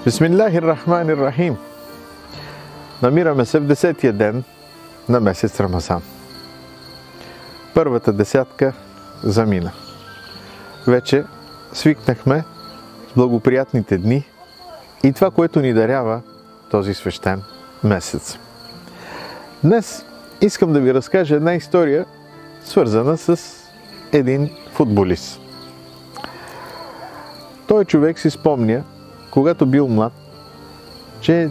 Бисмиллахир-рахманир-рахим. Намираме се в 10-тия ден на месец Рамазан. Първата десятка замина. Вече свикнахме с благоприятните дни и това, което ни дарява този свещен месец. Днес искам да ви разкажа една история, свързана с един футболист. Той човек си спомня, когато бил млад, че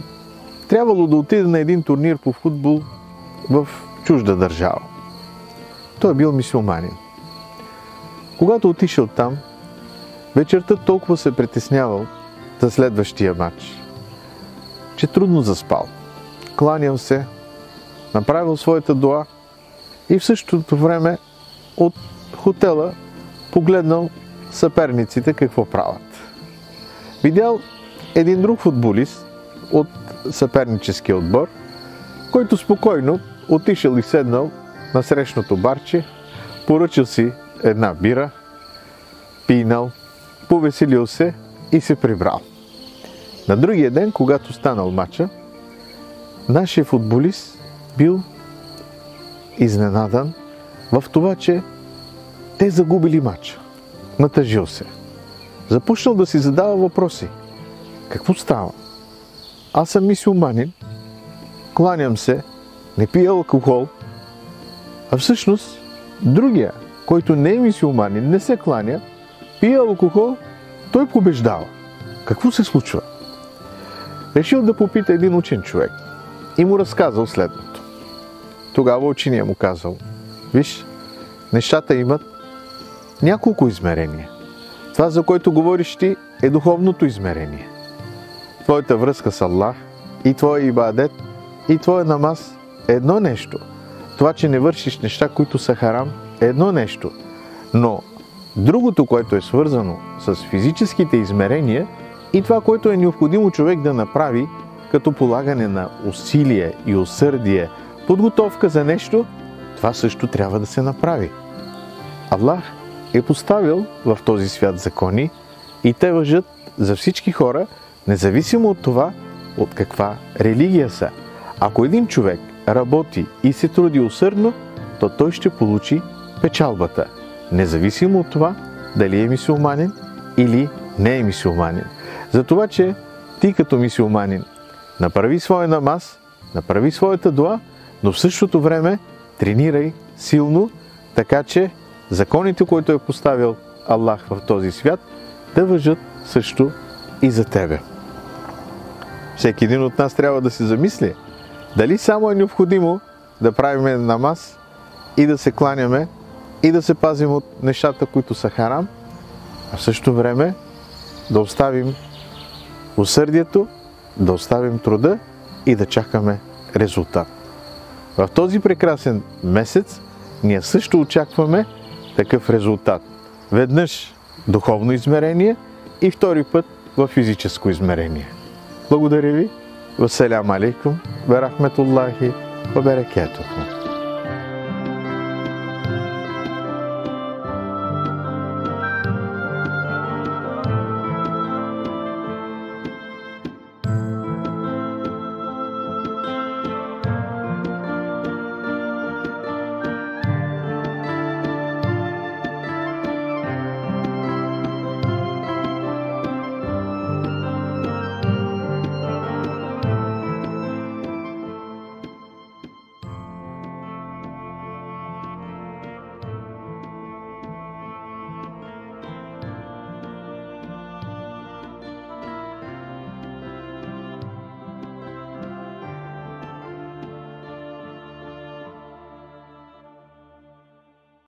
трябвало да отиде на един турнир по футбол в чужда държава. Той бил мюсюлманин. Когато отишъл там, вечерта толкова се притеснявал за следващия матч, че трудно заспал. Кланял се, направил своята дуа и в същото време от хотела погледнал съперниците какво правят. Видял един друг футболист от съперническия отбор, който спокойно отишъл и седнал на срещното барче, поръчал си една бира, пинал, повеселил се и се прибрал. На другия ден, когато станал мача, нашия футболист бил изненадан в това, че те загубили мача. Натъжил се. Започнал да си задава въпроси. Какво става? Аз съм мюсюлманин, кланям се, не пия алкохол, а всъщност другия, който не е мюсюлманин, не се кланя, пие алкохол, той побеждава. Какво се случва? Решил да попита един учен човек и му разказал следното. Тогава учения му казал: виж, нещата имат няколко измерения. Това, за което говориш ти, е духовното измерение. Твоята връзка с Аллах и твоя ибадет и твоя намаз е едно нещо. Това, че не вършиш неща, които са харам, е едно нещо. Но другото, което е свързано с физическите измерения и това, което е необходимо човек да направи, като полагане на усилие и усърдие, подготовка за нещо, това също трябва да се направи. Аллах е поставил в този свят закони и те важат за всички хора, независимо от това, от каква религия са. Ако един човек работи и се труди усърдно, то той ще получи печалбата, независимо от това дали е мюсюлманин или не е мюсюлманин. Затова, че ти като мюсюлманин направи своя намаз, направи своята дуа, но в същото време тренирай силно, така че законите, които е поставил Аллах в този свят, да важат също и за тебе. Всеки един от нас трябва да се замисли дали само е необходимо да правим намаз и да се кланяме и да се пазим от нещата, които са харам, а в същото време да оставим усърдието, да оставим труда и да чакаме резултат. В този прекрасен месец ние също очакваме такъв резултат. Веднъж духовно измерение и втори път в физическо измерение. Благодаря ви. Вассаляму алейкум ва рахметуллахи ва баракатуху.